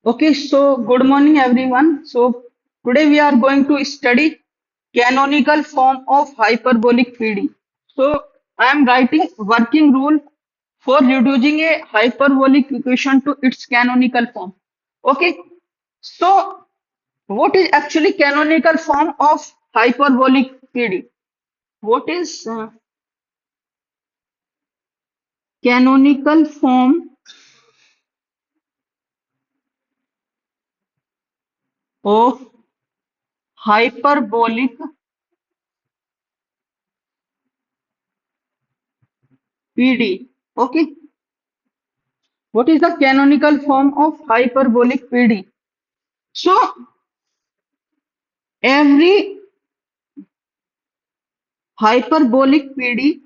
Okay, so good morning everyone. So today we are going to study canonical form of hyperbolic PD. So I am writing working rule for reducing a hyperbolic equation to its canonical form. Okay, so what is actually canonical form of hyperbolic PD? What is canonical form of hyperbolic PD? Okay, what is the canonical form of hyperbolic PD? So every hyperbolic PD,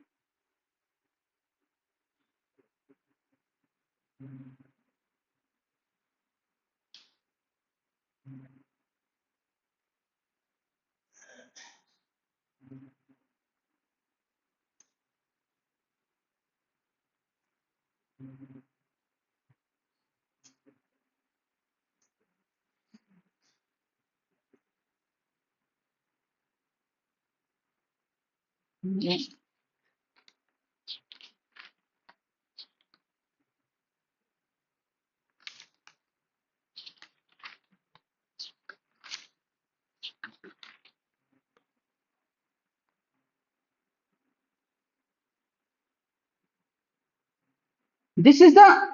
this is the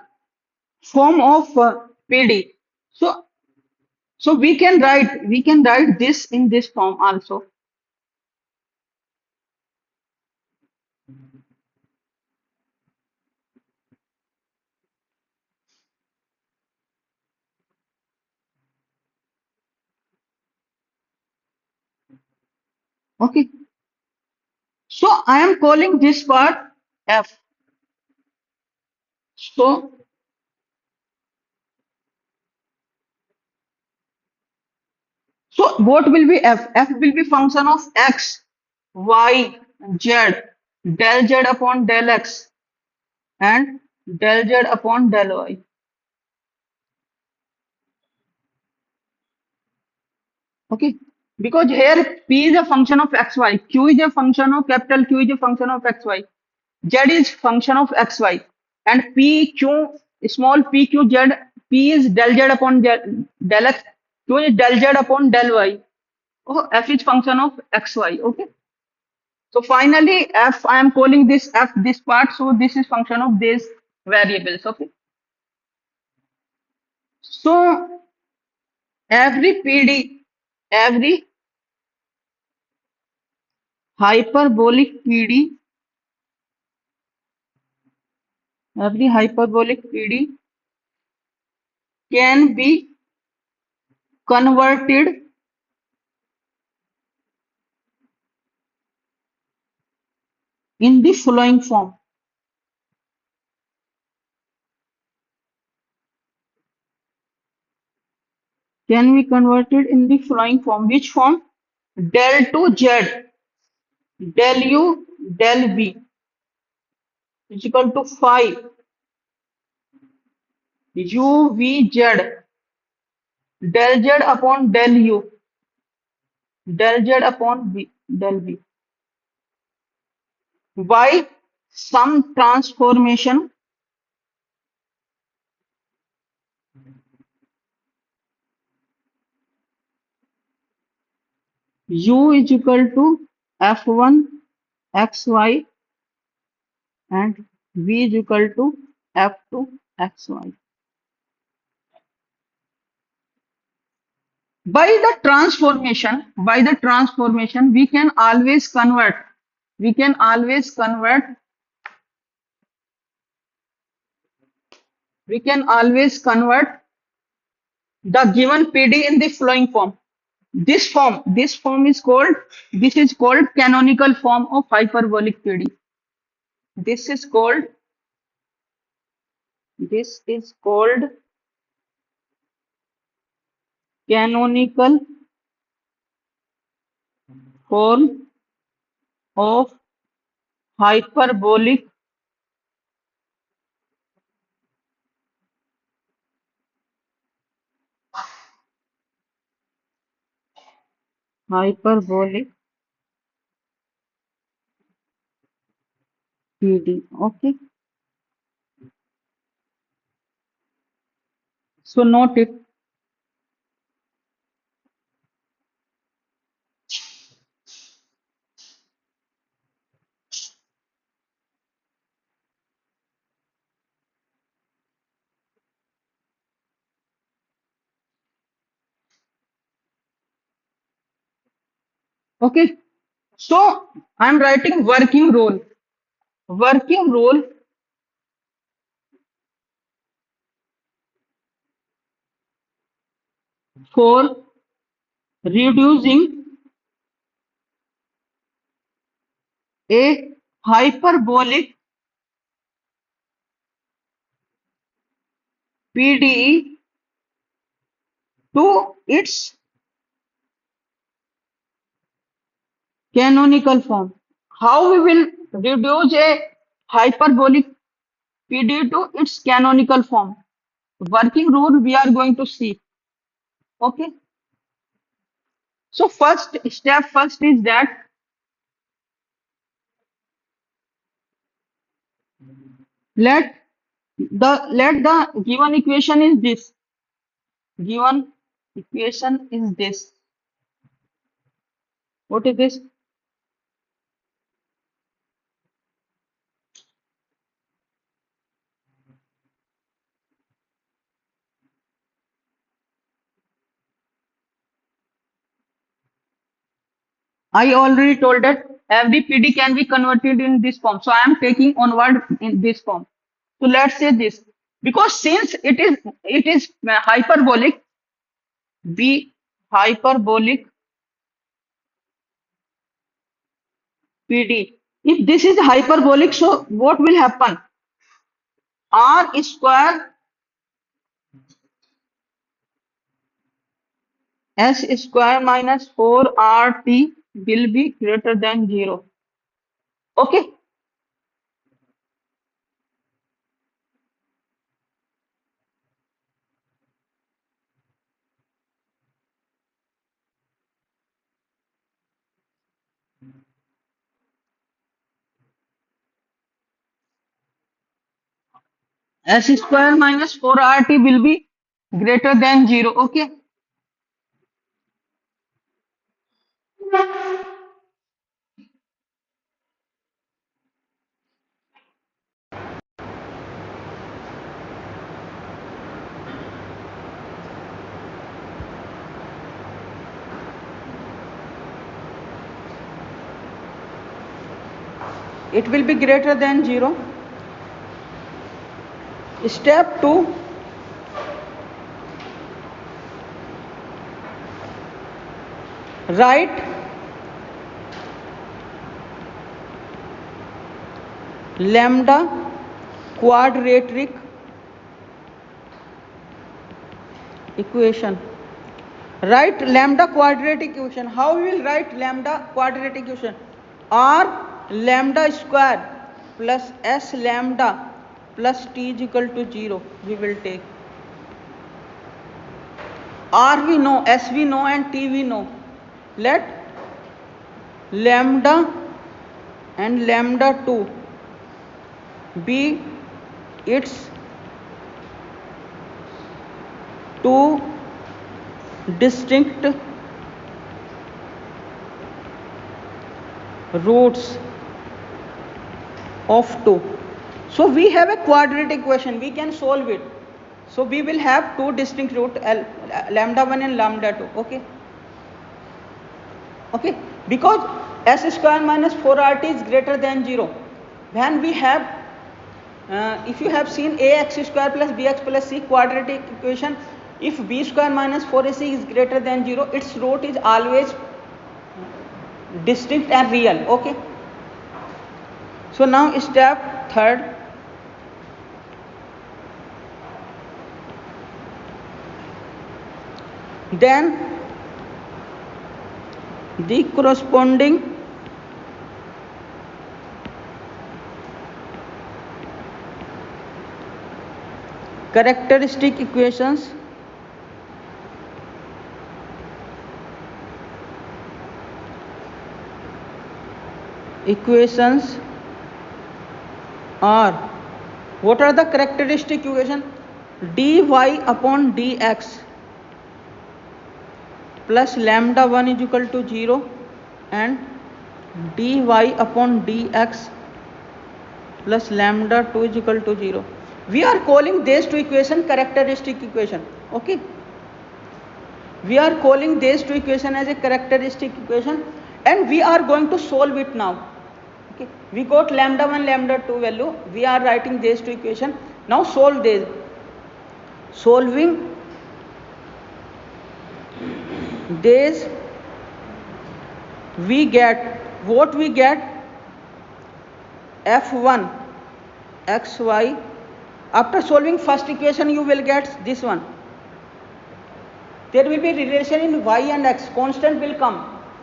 form of PD. So we can write this in this form also. Okay. So I am calling this part F. So what will be F? F will be function of X, Y, Z, del Z upon del X and del Z upon del Y. Okay, because here P is a function of xy, Q is a function of capital Q is a function of xy, Z is function of xy, and P Q small p Q Z P is del Z upon del x, Q is del Z upon del y. Oh, F is function of xy. Okay, so finally F I am calling this F this part, so this is function of these variables. Okay, so every PD, every hyperbolic PD, every hyperbolic PD can be converted in the following form. Can be converted in the following form. Which form? Del to Z, del U, del V is equal to phi U V Z, del Z upon del U, del Z upon V, del V. By some transformation U is equal to F1 XY and V is equal to F2 XY. By the transformation we can always convert the given PD in the following form. This is called canonical form of hyperbolic PD. This is called canonical form of hyperbolic hyperbolic PD. Okay. So note it. Okay. So I'm writing working role. Working role for reducing a hyperbolic PDE to its canonical form. How we will reduce a hyperbolic PDE to its canonical form? Working rule we are going to see. Okay. So first is that let let the given equation is this. Given equation is this. What is this? I already told that every PD can be converted in this form. So I am taking onward in this form. So let's say this. Because since it is hyperbolic, B hyperbolic PD. If this is hyperbolic, so what will happen? R square S square minus 4RT will be greater than 0. Okay. S square minus 4RT will be greater than 0. Okay. It will be greater than 0. Step 2. Write lambda quadratic equation. Write lambda quadratic equation. How we will write lambda quadratic equation? R lambda square plus S lambda plus T is equal to 0. We will take. R we know, S we know, and T we know. Let lambda and lambda 2 be its two distinct roots of 2. So we have a quadratic equation, we can solve it. So we will have two distinct roots, lambda 1 and lambda 2. Okay. Okay. Because S square minus 4RT is greater than 0. When we have, if you have seen ax square plus bx plus c quadratic equation, if b square minus 4ac is greater than 0, its root is always distinct and real. Okay. So now step 3rd. Then the corresponding characteristic equations equations are, what are the characteristic equation? dy upon dx plus lambda 1 is equal to 0 and dy upon dx plus lambda 2 is equal to 0. We are calling these two equation characteristic equation. Okay, we are calling these two equation as a characteristic equation, and we are going to solve it now. Okay, we got lambda 1 lambda 2 value, we are writing these two equation. Now solve these. Solving these, we get what? We get f1 xy. After solving first equation you will get this one. There will be relation in y and x, constant will come.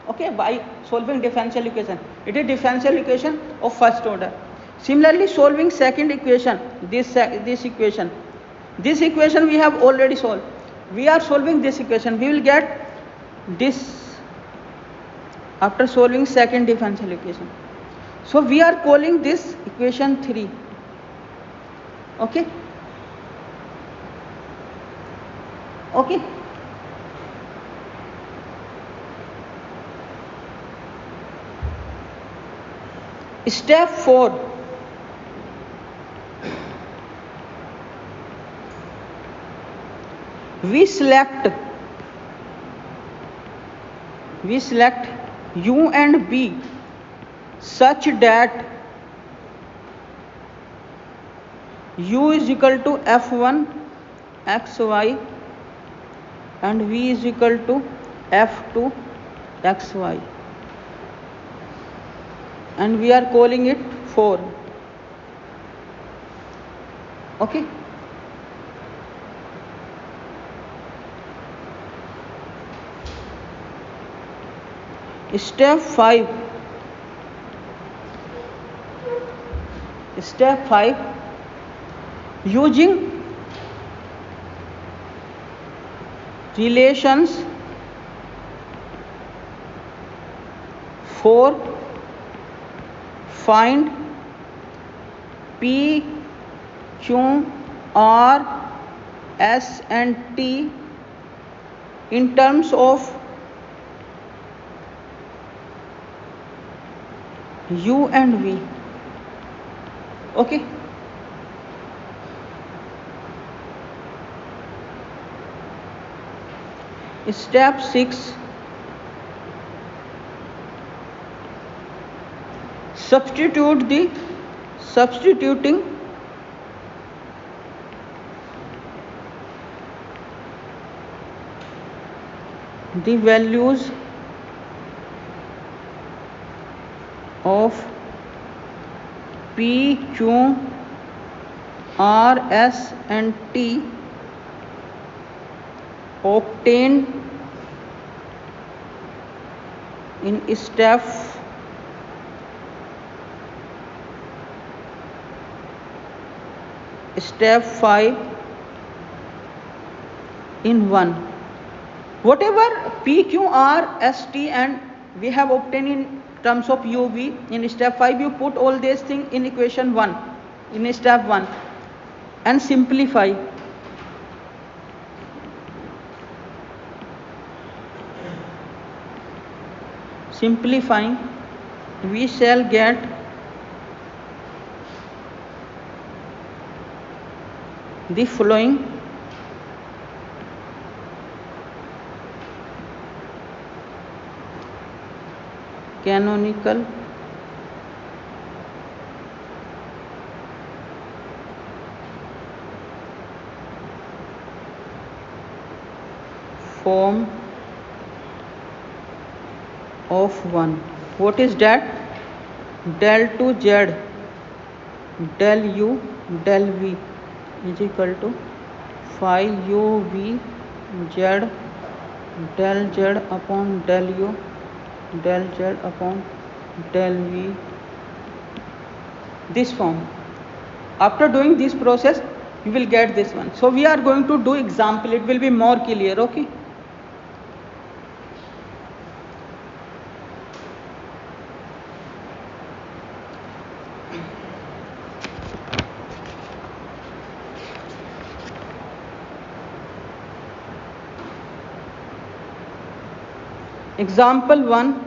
Okay, by solving differential equation. It is differential equation of first order. Similarly, solving second equation, this equation. This equation we have already solved. We are solving this equation. We will get this after solving second differential equation. So we are calling this equation 3. Okay. Okay. Step 4. We select u and b such that u is equal to f1 xy and v is equal to f2 xy, and we are calling it 4. Okay. Step 5. Using relations 4, find P, Q, R, S and T in terms of U and V. Okay. Step 6. Substituting the values of P, Q, R, S and T obtained in step 5 in 1. Whatever P, Q, R, S, T and we have obtained in terms of U, V in step 5, you put all these things in equation 1 in step 1 and simplify. Simplifying, we shall get the following. Canonical form of 1. What is that? Del to Z, del U, del V is equal to phi U V Z del Z upon del U del Z upon del V. This form. After doing this process, you will get this one. So we are going to do example. It will be more clear. Okay. Example 1.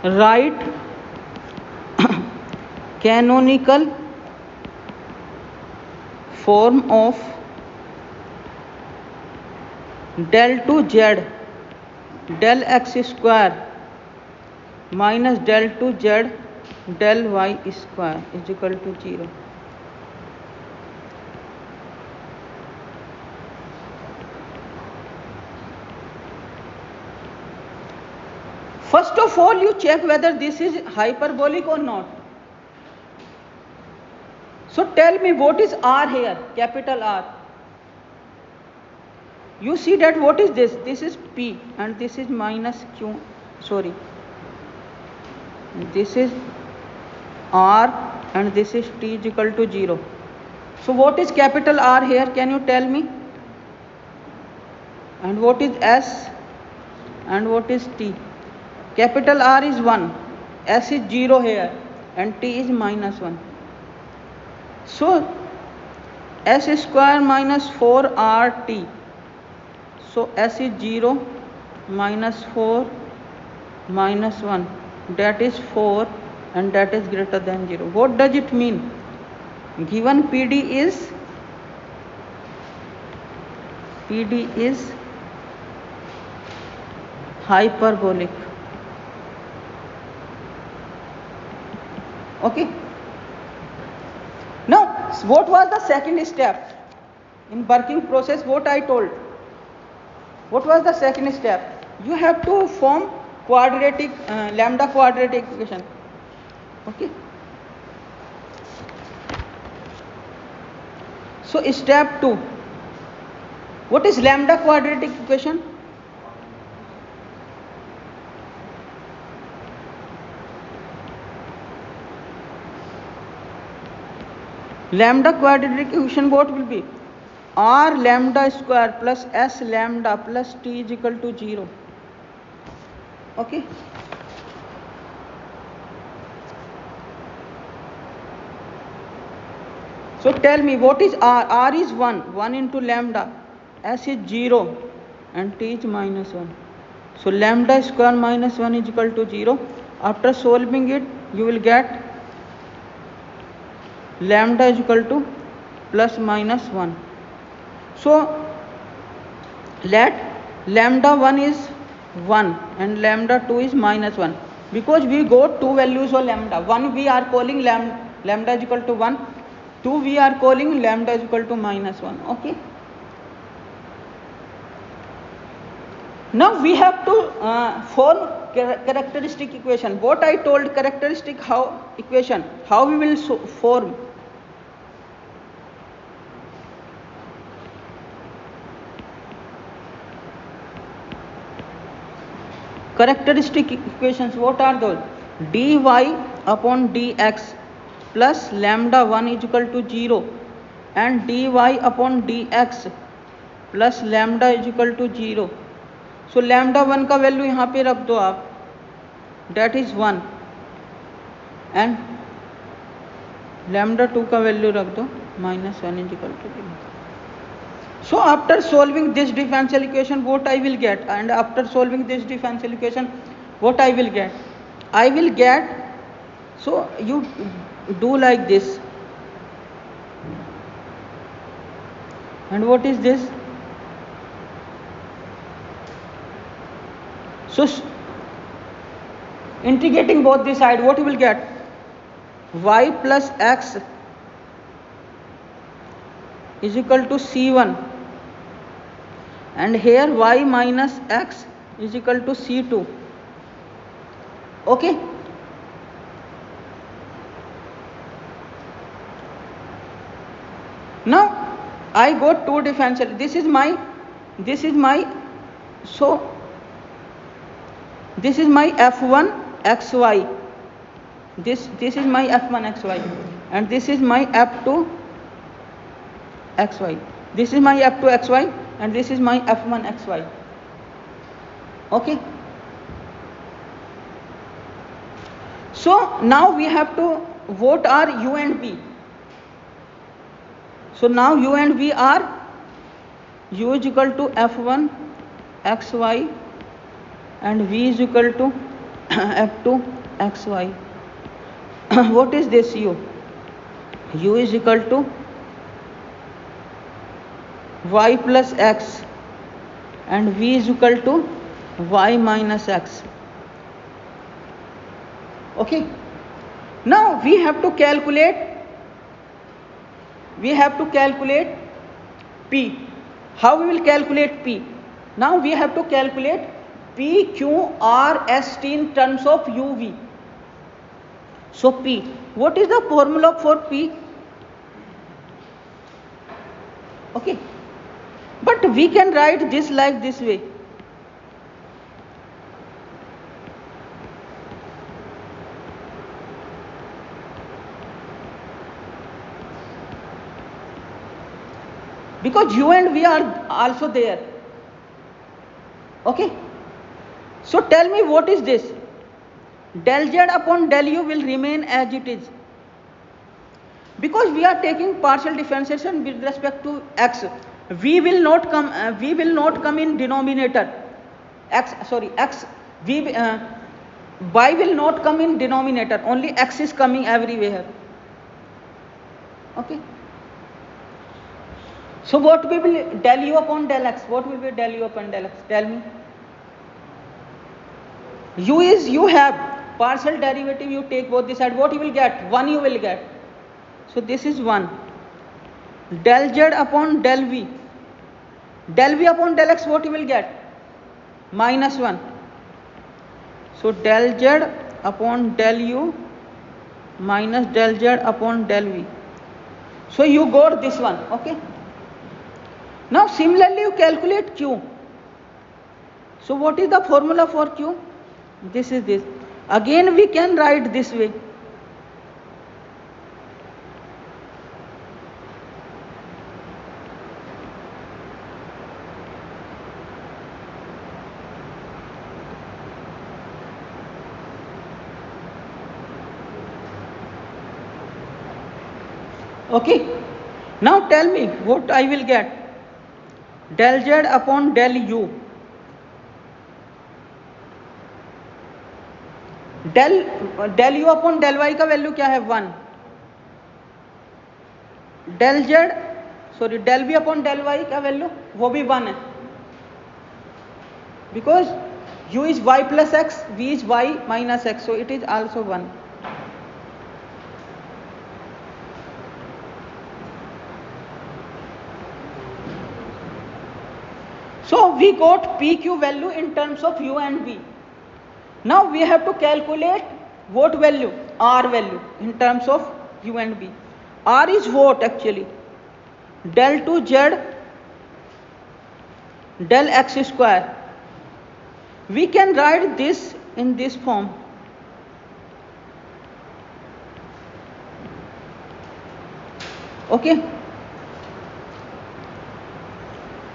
Write canonical form of del to z del x square minus del to z del y square is equal to 0. First of all, you check whether this is hyperbolic or not. So tell me, what is R here? Capital R. You see that what is this? This is P and this is minus Q. Sorry. This is R and this is T is equal to 0. So what is capital R here? Can you tell me? And what is S? And what is T? Capital R is 1. S is 0 here and T is minus 1. So S square minus 4RT. So S is 0 minus 4 minus 1. That is 4 and that is greater than 0. What does it mean? Given PD is hyperbolic. Okay. Now, what was the second step in working process? What I told. What was the second step? You have to form quadratic lambda quadratic equation. Okay. So step 2. What is lambda quadratic equation? Lambda quadratic equation what will be? R lambda square plus S lambda plus T is equal to 0. Okay. So tell me, what is R? R is 1. 1 into lambda. S is 0 and T is minus 1. So lambda square minus 1 is equal to 0. After solving it, you will get lambda is equal to plus minus 1. So let lambda 1 is 1 and lambda 2 is minus 1. Because we got two values of lambda. 1 we are calling lambda is equal to 1. 2 we are calling lambda is equal to minus 1. Okay. Now we have to form characteristic equation. What I told characteristic equation, how we will form. Characteristic equations, what are those? dy upon dx plus lambda 1 is equal to 0 and dy upon dx plus lambda is equal to 0. So lambda 1 का value यहाँ पे रख दो आप, that is 1 and lambda 2 का value रख दो minus 1 is equal to 0. So after solving this differential equation, what I will get? And after solving this differential equation, what I will get? I will get, so you do like this. And what is this? So integrating both the side, what you will get? Y plus x is equal to C1 and here y minus x is equal to C2. Okay. Now I got two differential. This is my so this is my f1 xy. This is my f1 xy and this is my f2 xy. This is my f2 xy and this is my f1 xy. Okay. So now we have to, what are u and p? So now u and v are u is equal to f1 xy and v is equal to f2 xy. What is this u? U is equal to y plus x and v is equal to y minus x. Okay. Now we have to calculate P. How we will calculate P? Now we have to calculate P, Q, R, S, T in terms of UV. So P, what is the formula for P? Okay, but we can write this like this way. Because u and v are also there. Okay, so tell me what is this? Del z upon del u will remain as it is, because we are taking partial differentiation with respect to x. V will not come in denominator. Y will not come in denominator, only x is coming everywhere. Okay. So what will be del u upon del x? What will be del u upon del x? Tell me. U is, you have partial derivative, you take both the side. What you will get? 1 you will get. So this is 1. Del z upon del v. Del v upon del x, what you will get? Minus 1. So del z upon del u minus del z upon del v. So you got this one. Okay. Now similarly you calculate Q. So what is the formula for Q? This is this. Again we can write this way. Okay. Now tell me what I will get. Del z upon del u. del u upon del y का value क्या है? 1. del v upon del y का value वो भी 1 है, because u is y plus x, v is y minus x, so it is also 1. So we got PQ value in terms of U and V. Now we have to calculate what value? R value in terms of U and V. R is what actually? Del 2z del x square. We can write this in this form. Okay.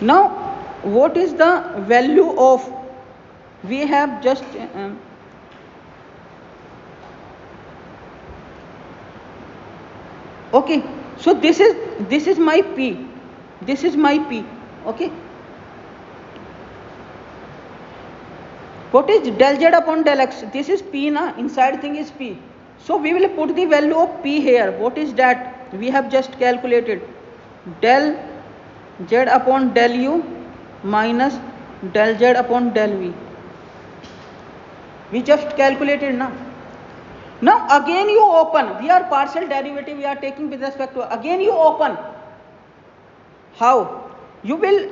Now what is the value of, we have just okay, so this is my P, this is my P. Okay, what is del z upon del x? This is P na, inside thing is P, so we will put the value of P here. What is that? We have just calculated del z upon del u minus del z upon del v. We just calculated now. Now again you open, we are partial derivative we are taking with respect to, again you open. How? You will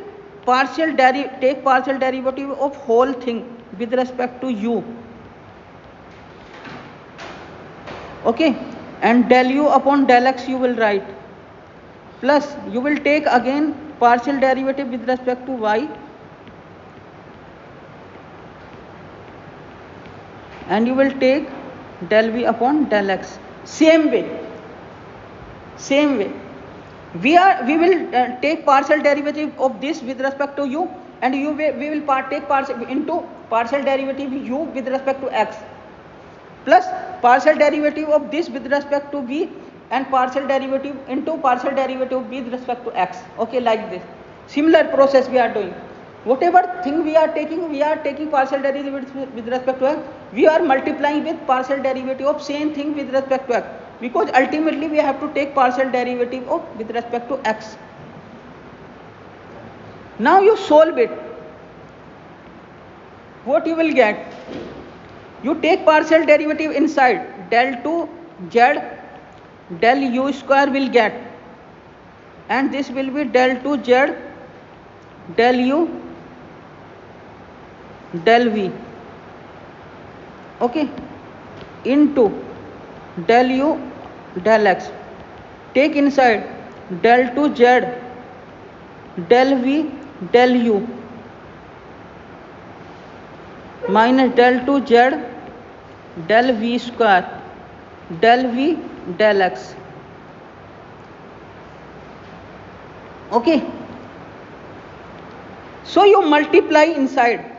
take partial derivative of whole thing with respect to u. Okay, and del u upon del x you will write, plus you will take again partial derivative with respect to y, and you will take del v upon del x. Same way we will take partial derivative of this with respect to u, and we will take partial derivative u with respect to x, plus partial derivative of this with respect to v, and partial derivative into partial derivative with respect to x. Okay, like this. Similar process we are doing. Whatever thing we are taking partial derivative with respect to x. We are multiplying with partial derivative of same thing with respect to x, because ultimately we have to take partial derivative of with respect to x. Now you solve it. What you will get? You take partial derivative inside, del 2 z del u square will get, and this will be del 2 z del u del v, okay, into del u del x. Take inside del 2 z del v del u minus del 2 z del v square del v del x. Okay, so you multiply inside.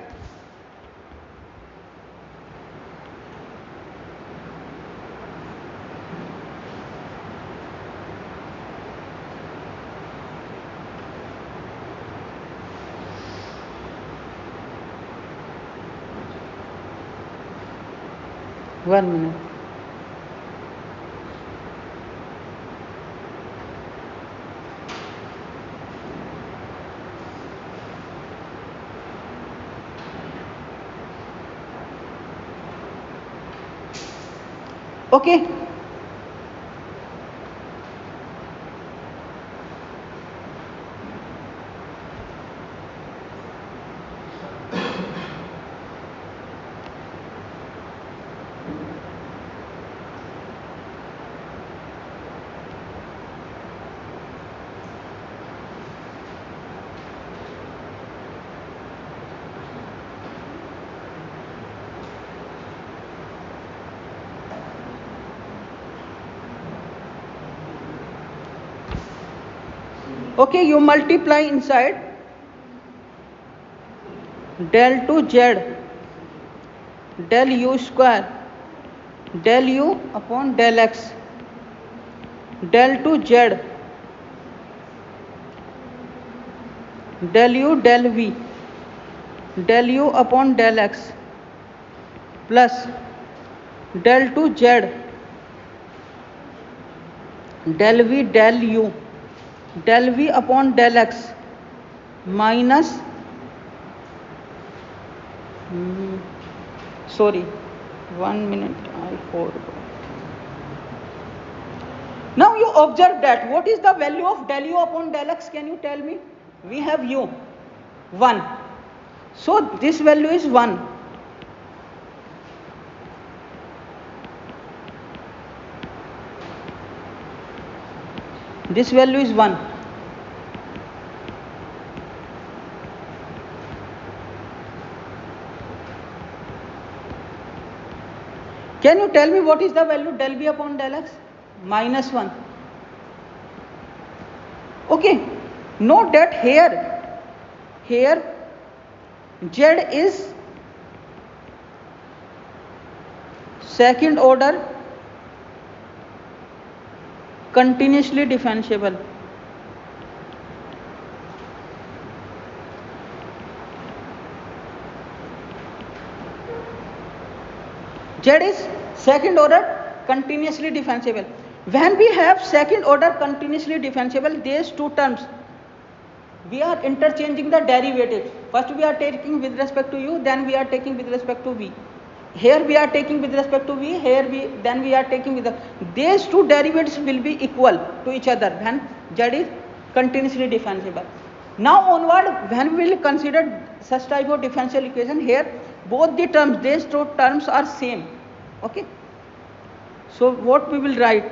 One minute. Okay. Okay, you multiply inside del 2 z del u square del u upon del x, del 2 z del u del v del u upon del x plus del 2 z del v del u del v upon del x minus sorry, 1 minute, I forgot. Now you observe that what is the value of del u upon del x? Can you tell me? We have u 1, so this value is 1. This value is 1. Can you tell me what is the value del v upon del x? Minus 1. Okay, note that here z is second order continuously differentiable. Z is second order continuously differentiable. When we have second order continuously differentiable, these two terms, we are interchanging the derivatives. First we are taking with respect to u, then we are taking with respect to v. Here we are taking with respect to v, then we are taking with these two derivatives will be equal to each other when z is continuously differentiable. Now onward, when we will consider such type of differential equation, here both the terms, these two terms are same. Okay, so what we will write?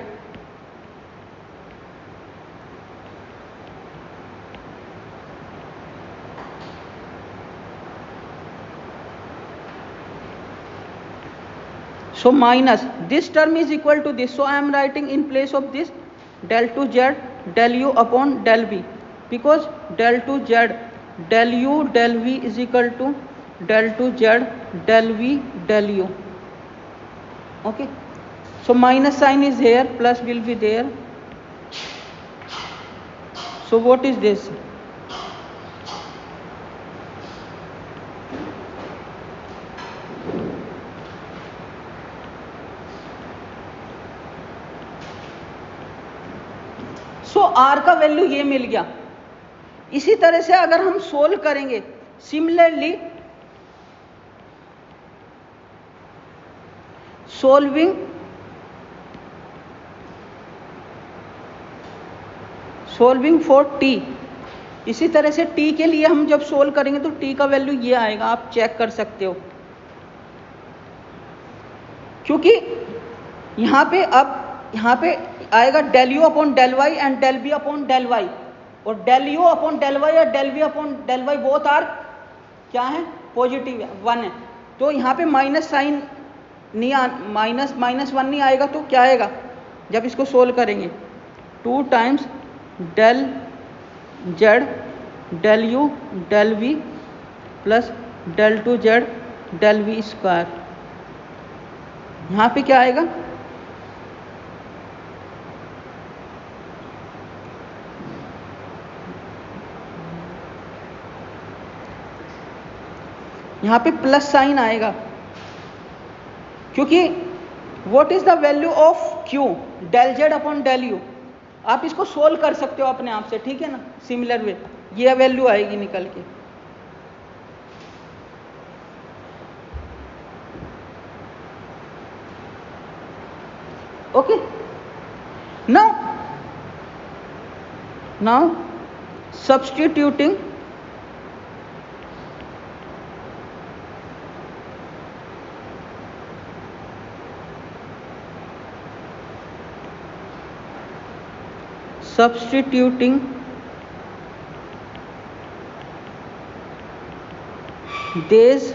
So minus this term is equal to this, so I am writing in place of this del 2 z del u upon del v, because del 2 z del u del v is equal to del 2 z del v del u. Okay, So minus sign is here, plus will be there. So what is this? So R का value ये मिल गया। इसी तरह से अगर हम solve करेंगे, सिमिलरली सोल्विंग फॉर टी, इसी तरह से टी के लिए हम जब सोल्व करेंगे तो टी का वैल्यू ये आएगा, आप चेक कर सकते हो। क्योंकि यहाँ पे आएगा del U upon del Y and del B upon del Y, और del U upon del Y और del B upon del Y both are क्या है, पॉजिटिव 1 है। तो यहाँ पे माइनस साइन नहीं, माइनस 1 नहीं आएगा, तो क्या आएगा जब इसको सोल्व करेंगे, 2 times del Z del U del V plus del two Z del V square. यहाँ पे क्या आएगा, यहाँ पे प्लस साइन आएगा, क्योंकि what is the value of Q, del Z upon del U. आप इसको सोल्व कर सकते हो अपने आप से, ठीक है ना, सिमिलर वे ये वैल्यू आएगी निकल के। Okay, now substituting these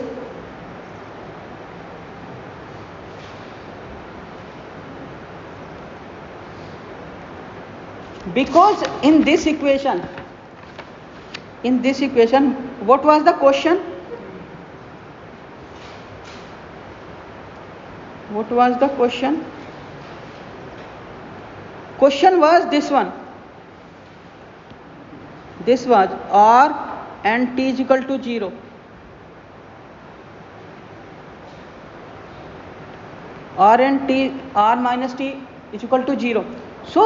because in this equation what was the question, question was this one, this was r and t is equal to 0, r minus t is equal to 0. So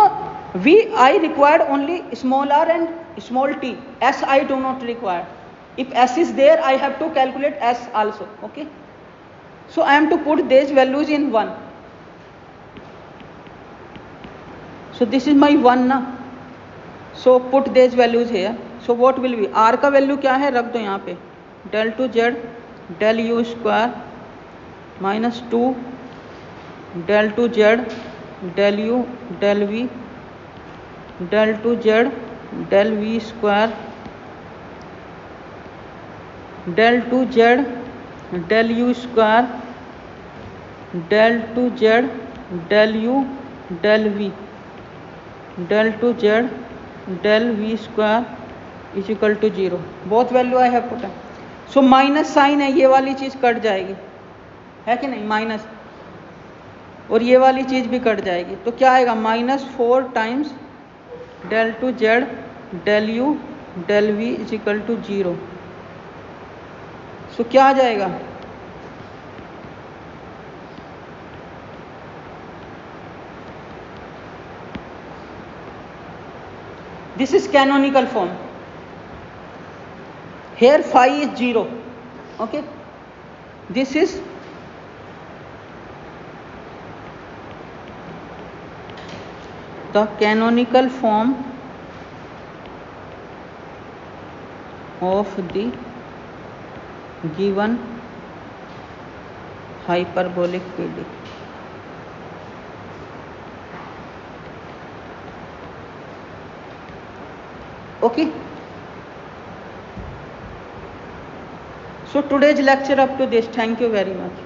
I required only small r and small t, s I do not require. If s is there, I have to calculate s also. Okay, so I am to put these values in 1. So this is my 1 ना, so put these values here. So what will be, r का value क्या है, रख दो यहाँ पे, del two Z del U square minus 2 del two Z del U del V del two Z del V square del two Z del U square del two Z del U del V del two Z del V square is equal to 0। Both value I have put. So minus sign है, ये वाली चीज़ cut जाएगी, है कि नहीं, minus, और ये वाली चीज़ भी कट जाएगी, तो क्या आएगा, -4 times del two Z del U del V is equal to 0। So क्या आ जाएगा, this is canonical form. Here phi is 0. Okay, this is the canonical form of the given hyperbolic PD. Okay, so today's lecture up to this. Thank you very much.